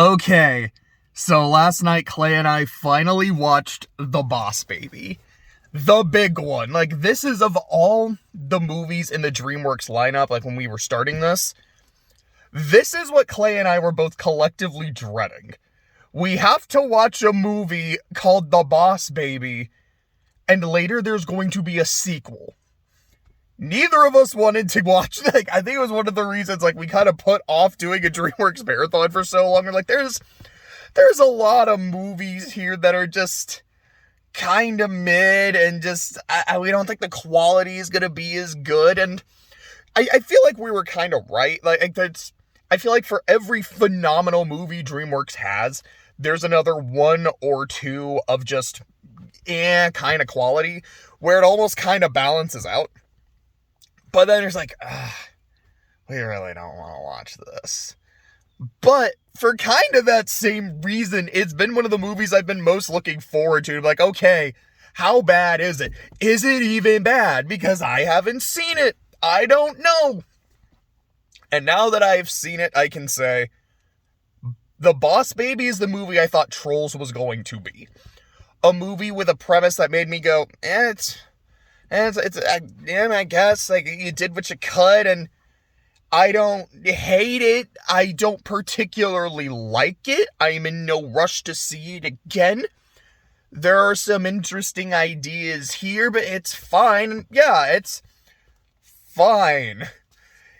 Okay, so last night Clay and I finally watched The Boss Baby. The big one. Like, this is of all the movies in the DreamWorks lineup, like when we were starting this is what Clay and I were both collectively dreading. We have to watch a movie called The Boss Baby, and later there's going to be a sequel. Neither of us wanted to watch, I think it was one of the reasons, we kind of put off doing a DreamWorks marathon for so long. We're there's a lot of movies here that are just kind of mid, and just, we don't think the quality is going to be as good, and I feel like we were kind of right. I feel like for every phenomenal movie DreamWorks has, there's another one or two of just, kind of quality, where it almost kind of balances out. But then there's we really don't want to watch this. But for kind of that same reason, it's been one of the movies I've been most looking forward to. Okay, how bad is it? Is it even bad? Because I haven't seen it. I don't know. And now that I've seen it, I can say, The Boss Baby is the movie I thought Trolls was going to be. A movie with a premise that made me go, I guess, you did what you could, and I don't hate it. I don't particularly like it. I'm in no rush to see it again. There are some interesting ideas here, but it's fine. Yeah, it's fine.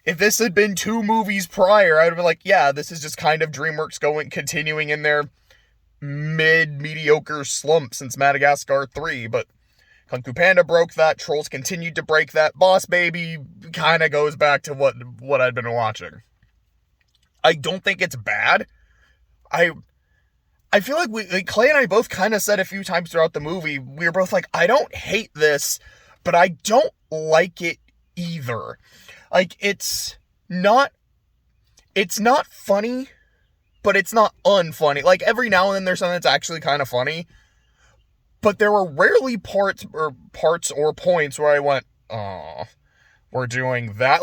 If this had been 2 movies prior, I would have been yeah, this is just kind of DreamWorks continuing in their mid-mediocre slump since Madagascar 3, but Kung Fu Panda broke that, Trolls continued to break that, Boss Baby kind of goes back to what I'd been watching. I don't think it's bad. I feel like Clay and I both kind of said a few times throughout the movie, we were both I don't hate this, but I don't like it either. It's not funny, but it's not unfunny. Every now and then there's something that's actually kind of funny. But there were rarely parts or points where I went, oh, we're doing that.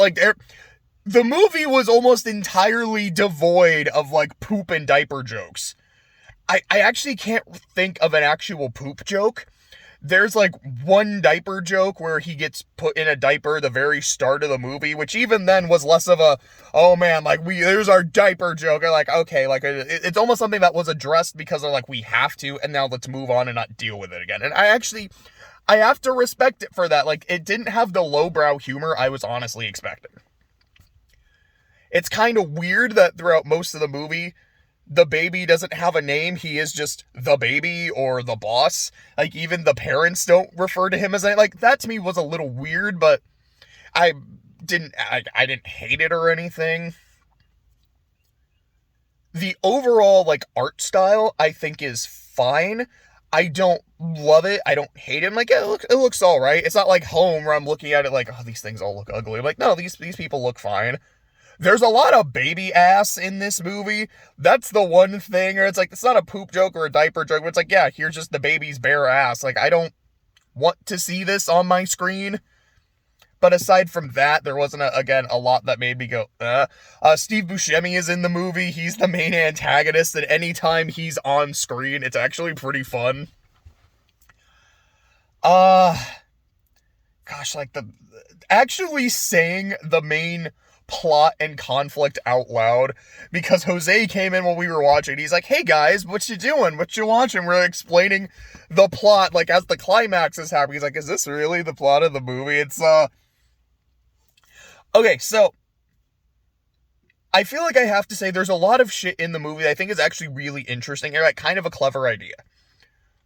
The movie was almost entirely devoid of, poop and diaper jokes. I actually can't think of an actual poop joke. There's, one diaper joke where he gets put in a diaper at the very start of the movie, which even then was less of a, oh man, there's our diaper joke. Okay, it's almost something that was addressed because of, we have to, and now let's move on and not deal with it again. And I have to respect it for that. It didn't have the lowbrow humor I was honestly expecting. It's kind of weird that throughout most of the movie, the baby doesn't have a name. He is just the baby or the boss. Even the parents don't refer to him as that to me was a little weird, but I didn't hate it or anything. The overall, art style, I think is fine. I don't love it. I don't hate it. It looks all right. It's not like Home where I'm looking at it oh, these things all look ugly. No, these people look fine. There's a lot of baby ass in this movie. That's the one thing, or it's not a poop joke or a diaper joke, but it's yeah, here's just the baby's bare ass. I don't want to see this on my screen. But aside from that, there wasn't, a lot that made me go, Steve Buscemi is in the movie. He's the main antagonist, and anytime he's on screen, it's actually pretty fun. Actually saying the main plot and conflict out loud, because Jose came in while we were watching. He's hey guys, what you doing? What you watching? We're explaining the plot, as the climax is happening. He's is this really the plot of the movie? It's, okay, so, I feel I have to say there's a lot of shit in the movie that I think is actually really interesting, and kind of a clever idea.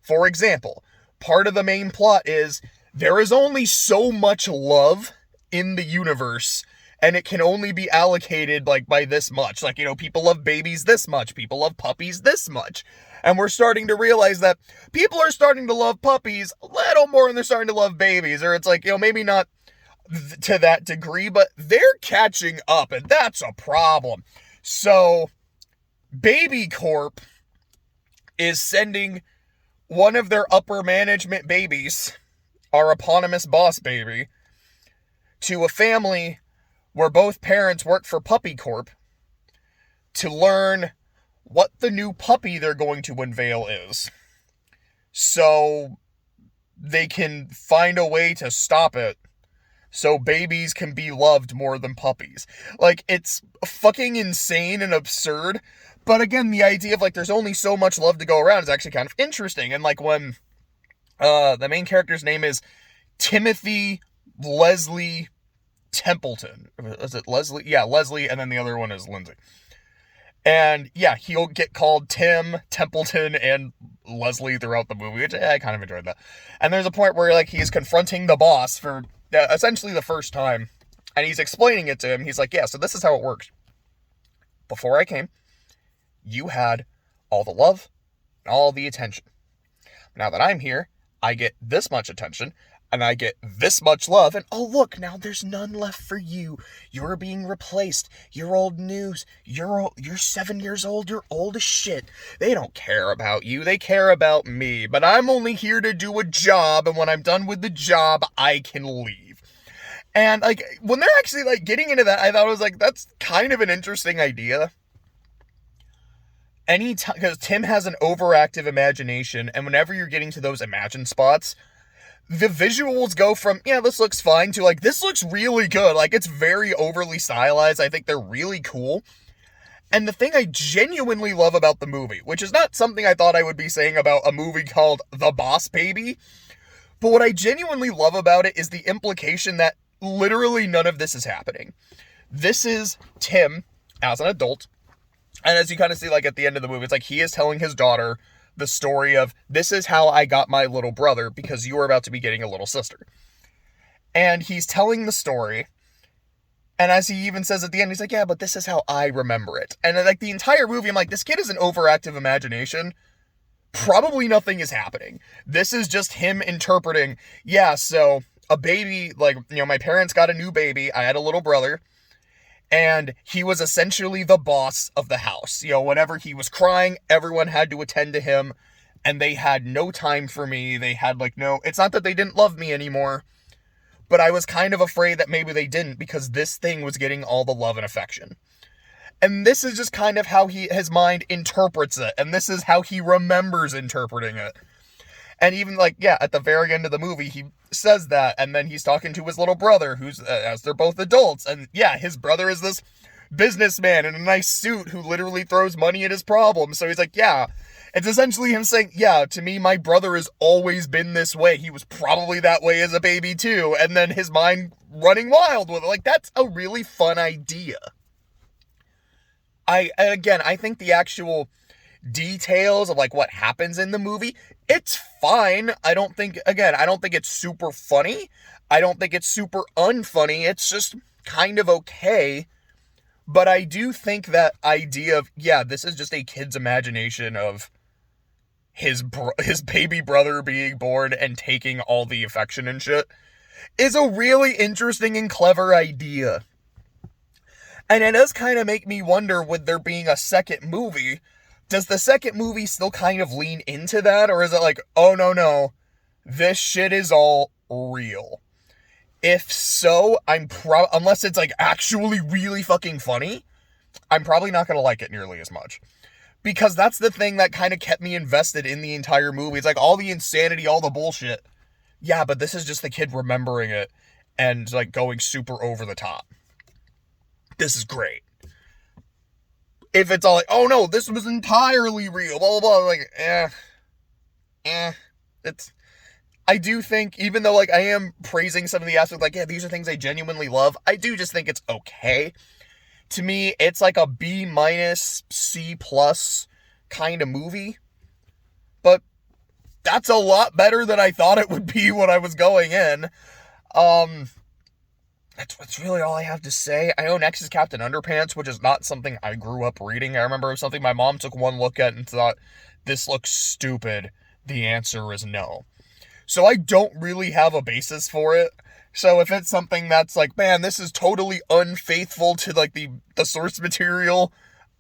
For example, part of the main plot is, there is only so much love in the universe, and it can only be allocated, by this much. People love babies this much. People love puppies this much. And we're starting to realize that people are starting to love puppies a little more than they're starting to love babies. Or it's maybe not to that degree, but they're catching up, and that's a problem. So, Baby Corp is sending one of their upper management babies, our eponymous boss baby, to a family where both parents work for Puppy Corp to learn what the new puppy they're going to unveil is. So they can find a way to stop it so babies can be loved more than puppies. Like, it's fucking insane and absurd. But again, the idea of, like, there's only so much love to go around is actually kind of interesting. And, like, when the main character's name is Timothy Leslie Templeton. Is it Leslie? Yeah, Leslie, and then the other one is Lindsay. And, yeah, he'll get called Tim, Templeton, and Leslie throughout the movie, which I kind of enjoyed that. And there's a point where, like, he's confronting the boss for essentially the first time, and he's explaining it to him. He's like, yeah, so this is how it works. Before I came, you had all the love and all the attention. Now that I'm here, I get this much attention, and I get this much love, and oh look, now there's none left for you. You're being replaced. You're old news. You're 7 years old. You're old as shit. They don't care about you. They care about me. But I'm only here to do a job, and when I'm done with the job, I can leave. And, like, when they're actually, like, getting into that, I thought it was, like, that's kind of an interesting idea. Anytime, because Tim has an overactive imagination, and whenever you're getting to those imagine spots, the visuals go from, yeah, this looks fine, to, like, this looks really good. Like, it's very overly stylized. I think they're really cool. And the thing I genuinely love about the movie, which is not something I thought I would be saying about a movie called The Boss Baby, but what I genuinely love about it is the implication that literally none of this is happening. This is Tim, as an adult, and as you kind of see, like, at the end of the movie, it's like he is telling his daughter the story of, this is how I got my little brother, because you are about to be getting a little sister. And he's telling the story, and as he even says at the end, he's like, yeah, but this is how I remember it. And like the entire movie, I'm like, this kid is an overactive imagination. Probably nothing is happening. This is just him interpreting, yeah, so a baby, like, you know, my parents got a new baby, I had a little brother, and he was essentially the boss of the house. You know, whenever he was crying, everyone had to attend to him, and they had no time for me. They had, like, no, it's not that they didn't love me anymore, but I was kind of afraid that maybe they didn't, because this thing was getting all the love and affection. And this is just kind of how his mind interprets it, and this is how he remembers interpreting it. And even, like, yeah, at the very end of the movie, he says that, and then he's talking to his little brother, who's, as they're both adults, and yeah, his brother is this businessman in a nice suit who literally throws money at his problems. So he's like, yeah, it's essentially him saying, yeah, to me, my brother has always been this way. He was probably that way as a baby too. And then his mind running wild with it. Like, that's a really fun idea. I think the actual details of, like, what happens in the movie, it's fine. I don't think it's super funny. I don't think it's super unfunny. It's just kind of okay. But I do think that idea of, yeah, this is just a kid's imagination of his baby brother being born and taking all the affection and shit is a really interesting and clever idea. And it does kind of make me wonder, with there being a second movie, does the second movie still kind of lean into that? Or is it like, oh no, this shit is all real? If so, unless it's, like, actually really fucking funny, I'm probably not going to like it nearly as much. Because that's the thing that kind of kept me invested in the entire movie. It's like all the insanity, all the bullshit. Yeah, but this is just the kid remembering it and, like, going super over the top. This is great. If it's all like, oh no, this was entirely real, blah, blah, blah, like, I do think, even though, like, I am praising some of the aspects, like, yeah, these are things I genuinely love, I do just think it's okay. To me, it's like a B-, C+ kind of movie. But that's a lot better than I thought it would be when I was going in. That's really all I have to say. I know next is Captain Underpants, which is not something I grew up reading. I remember it was something my mom took one look at and thought, this looks stupid. The answer is no. So I don't really have a basis for it. So if it's something that's like, man, this is totally unfaithful to, like, the source material,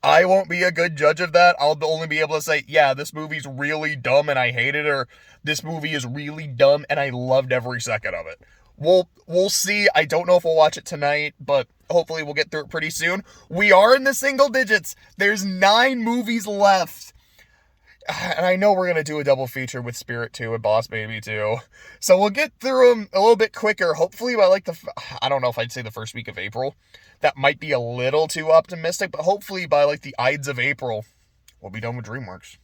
I won't be a good judge of that. I'll only be able to say, yeah, this movie's really dumb and I hate it, or this movie is really dumb and I loved every second of it. We'll see. I don't know if we'll watch it tonight, but hopefully we'll get through it pretty soon. We are in the single digits. There's 9 movies left. And I know we're going to do a double feature with Spirit 2 and Boss Baby 2. So we'll get through them a little bit quicker. Hopefully by like I don't know if I'd say the first week of April. That might be a little too optimistic, but hopefully by like the Ides of April, we'll be done with DreamWorks.